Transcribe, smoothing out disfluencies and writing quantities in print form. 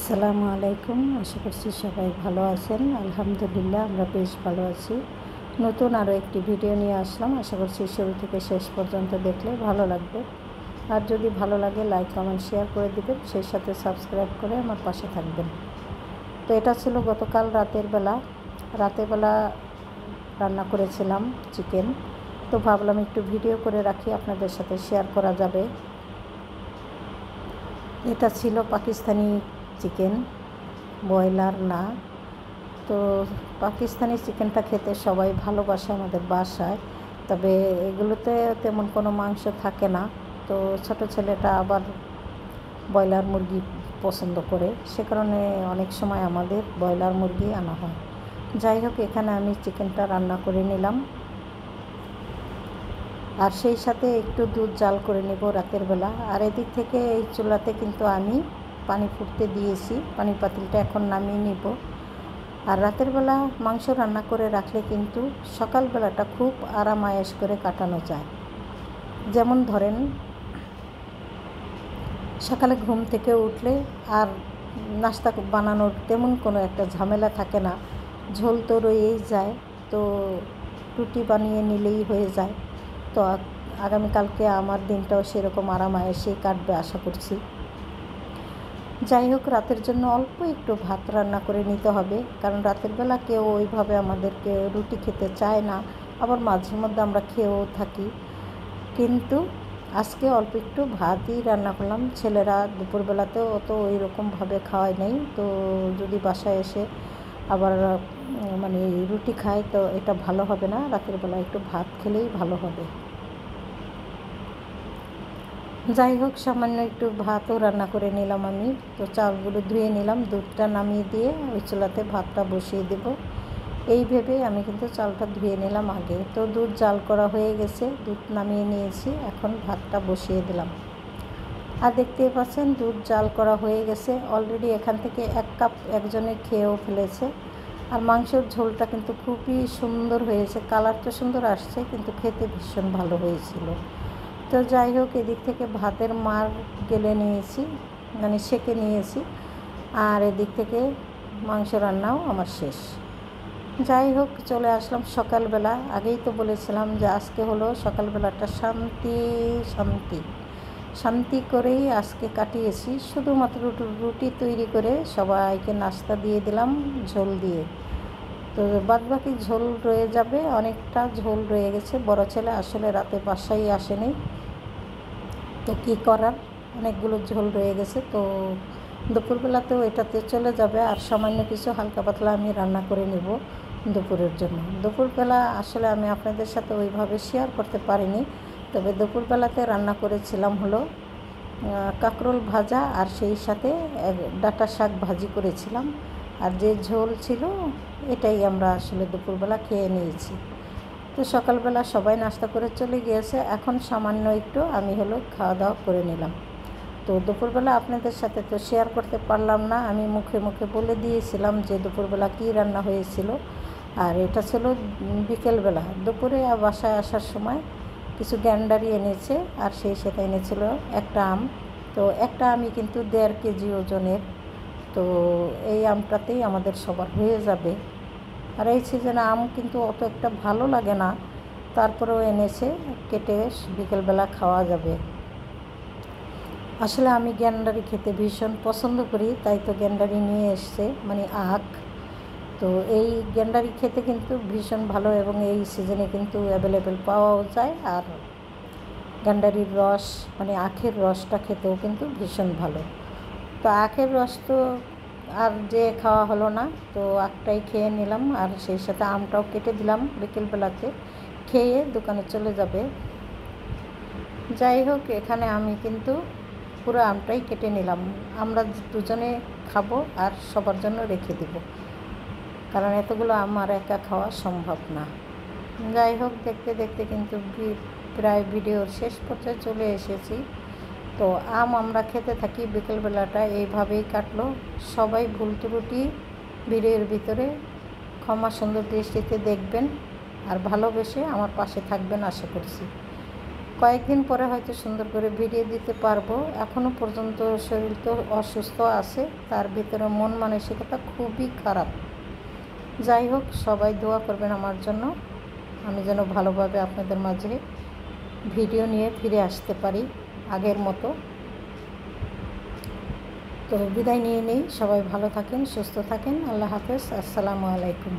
আসসালামু আলাইকুম। আশা করছি সবাই ভালো আছেন। আলহামদুলিল্লাহ আমরা বেশ ভালো আছি। নতুন আরও একটি ভিডিও নিয়ে আসলাম। আশা করছি শুরু থেকে শেষ পর্যন্ত দেখলে ভালো লাগবে। আর যদি ভালো লাগে লাইক কমেন্ট শেয়ার করে দেবেন, সেই সাথে সাবস্ক্রাইব করে আমার পাশে থাকবেন। তো এটা ছিল গতকাল রাতের বেলা রান্না করেছিলাম চিকেন। তো ভাবলাম একটু ভিডিও করে রাখি, আপনাদের সাথে শেয়ার করা যাবে। এটা ছিল পাকিস্তানি চিকেন, ব্রয়লার না। তো পাকিস্তানি চিকেনটা খেতে সবাই ভালোবাসে আমাদের বাসায়, তবে এগুলোতে তেমন কোনো মাংস থাকে না। তো ছোট ছেলেটা আবার ব্রয়লার মুরগি পছন্দ করে, সে কারণে অনেক সময় আমাদের ব্রয়লার মুরগি আনা হয়। যাই হোক, এখানে আমি চিকেনটা রান্না করে নিলাম, আর সেই সাথে একটু দুধ জাল করে নেব রাতের বেলা। আর এদিক থেকে এই চুলাতে কিন্তু আমি পানি ফুটতে দিয়েছি, পানির পাতিলটা এখন নামিয়ে নেব। আর রাতের বেলা মাংস রান্না করে রাখলে কিন্তু সকালবেলাটা খুব আরাম আয়েশ করে কাটানো যায়। যেমন ধরেন, সকালে ঘুম থেকে উঠলে আর নাস্তা বানানোর তেমন কোনো একটা ঝামেলা থাকে না, ঝোল তো রয়েই যায়, তো রুটি বানিয়ে নিলেই হয়ে যায়। তো আগামীকালকে আমার দিনটাও সেরকম আরাম আয়েশেই কাটবে আশা করছি। যাই হোক, রাতের জন্য অল্প একটু ভাত রান্না করে নিতে হবে, কারণ রাতের বেলা কেউ ওইভাবে আমাদেরকে রুটি খেতে চায় না, আবার মাঝে মধ্যে আমরা খেয়েও থাকি। কিন্তু আজকে অল্প একটু ভাতই রান্না করলাম। ছেলেরা দুপুরবেলাতেও অত ওই রকমভাবে খাওয়াই নেই, তো যদি বাসায় এসে আবার রুটি খায় তো এটা ভালো হবে না, রাতের বেলা একটু ভাত খেলেই ভালো হবে। যাই হোক, সামান্য একটু ভাতও রান্না করে নিলাম আমি। তো চালগুলো ধুয়ে নিলাম, দুধটা নামিয়ে দিয়ে ওই চুলাতে ভাতটা বসিয়ে দেব এই ভেবে আমি কিন্তু চালটা ধুয়ে নিলাম আগে। তো দুধ জাল করা হয়ে গেছে, দুধ নামিয়ে নিয়েছি, এখন ভাতটা বসিয়ে দিলাম। আর দেখতেই পাচ্ছেন দুধ জাল করা হয়ে গেছে অলরেডি। এখান থেকে 1 কাপ একজনে খেয়েও ফেলেছে। আর মাংসের ঝোলটা কিন্তু খুবই সুন্দর হয়েছে, কালারটা সুন্দর আসছে, কিন্তু খেতে ভীষণ ভালো হয়েছিল। তো যাই হোক, এদিক থেকে ভাতের মার গেলে নিয়েছি, সেঁকে নিয়েছি, আর এদিক থেকে মাংস রান্নাও আমার শেষ। যাই হোক, চলে আসলাম সকালবেলা। আগেই তো বলেছিলাম যে আজকে হলো সকালবেলাটা শান্তি শান্তি শান্তি করেই আজকে কাটিয়েছি। শুধুমাত্র রুটি তৈরি করে সবাইকে নাস্তা দিয়ে দিলাম ঝোল দিয়ে। তো বাদবাকি ঝোল রয়ে যাবে, অনেকটা ঝোল রয়ে গেছে। বড় ছেলে আসলে রাতে বাসায় আসেনি, তো কী করার, অনেকগুলো ঝোল রয়ে গেছে। তো দুপুরবেলাতেও এটাতে চলে যাবে, আর সামান্য কিছু হালকা পাতলা আমি রান্না করে নেব দুপুরের জন্য। দুপুরবেলা আসলে আমি আপনাদের সাথে ওইভাবে শেয়ার করতে পারিনি, তবে দুপুরবেলাতে রান্না করেছিলাম হলো কাঁকরোল ভাজা, আর সেই সাথে ডাঁটা শাক ভাজি করেছিলাম। আর যে ঝোল ছিল এটাই আমরা আসলে দুপুরবেলা খেয়ে নিয়েছি। তো সকালবেলা সবাই নাস্তা করে চলে গিয়েছে, এখন সামান্য একটু আমি খাওয়া দাওয়া করে নিলাম। তো দুপুরবেলা আপনাদের সাথে তো শেয়ার করতে পারলাম না, আমি মুখে মুখে বলে দিয়েছিলাম যে দুপুরবেলা কী রান্না হয়েছিল। আর এটা ছিল বিকেলবেলা। দুপুরে বাসায় আসার সময় কিছু গ্যান্ডারি এনেছে, আর সেই সাথে এনেছিল একটা আম। তো একটা আমই কিন্তু 1.5 কেজি ওজনের। তো এই আমটাতেই আমাদের সবার হয়ে যাবে। আর এই সিজনে আম কিন্তু অত একটা ভালো লাগে না, তারপরেও এনেছে, কেটে বিকেলবেলা খাওয়া যাবে। আসলে আমি গ্যান্ডারি খেতে ভীষণ পছন্দ করি, তাই তো গ্যান্ডারি নিয়ে এসছে, আখ। তো এই গ্যান্ডারি খেতে কিন্তু ভীষণ ভালো, এবং এই সিজনে কিন্তু অ্যাভেলেবেল পাওয়াও যায়। আর গ্যান্ডারির রস আখের রসটা খেতেও কিন্তু ভীষণ ভালো। তো আখের রস তো আর যে খাওয়া হলো না, তো আখটাই খেয়ে নিলাম, আর সেই সাথে আমটাও কেটে দিলাম, বিকেলবেলাতে খেয়ে দোকানে চলে যাবে। যাই হোক, এখানে আমি কিন্তু পুরো আমটাই কেটে নিলাম, আমরা দুজনে খাবো আর সবার জন্য রেখে দেব, কারণ এতগুলো আমার একা খাওয়া সম্ভব না। যাই হোক, দেখতে দেখতে কিন্তু প্রায় ভিডিওর শেষ পর্যায়ে চলে এসেছি। তো আম আমরা খেতে থাকি, বিকেলবেলাটা এইভাবেই কাটলো। সবাই ভুল ত্রুটি ভিডিওর ভিতরে ক্ষমা সুন্দর দৃষ্টিতে দেখবেন, আর ভালোবেসে আমার পাশে থাকবেন আশা করছি। কয়েকদিন পরে হয়তো সুন্দর করে ভিডিও দিতে পারবো। এখনও পর্যন্ত শরীর তো অসুস্থ আছে, তার ভিতরে মন মানসিকতা খুবই খারাপ। যাই হোক, সবাই দোয়া করবেন আমার জন্য, আমি যেন ভালোভাবে আপনাদের মাঝে ভিডিও নিয়ে ফিরে আসতে পারি আগের মতো। তো বিদায় নিয়ে নেই, সবাই ভালো থাকেন, সুস্থ থাকেন। আল্লাহ হাফেজ, আসসালামু আলাইকুম।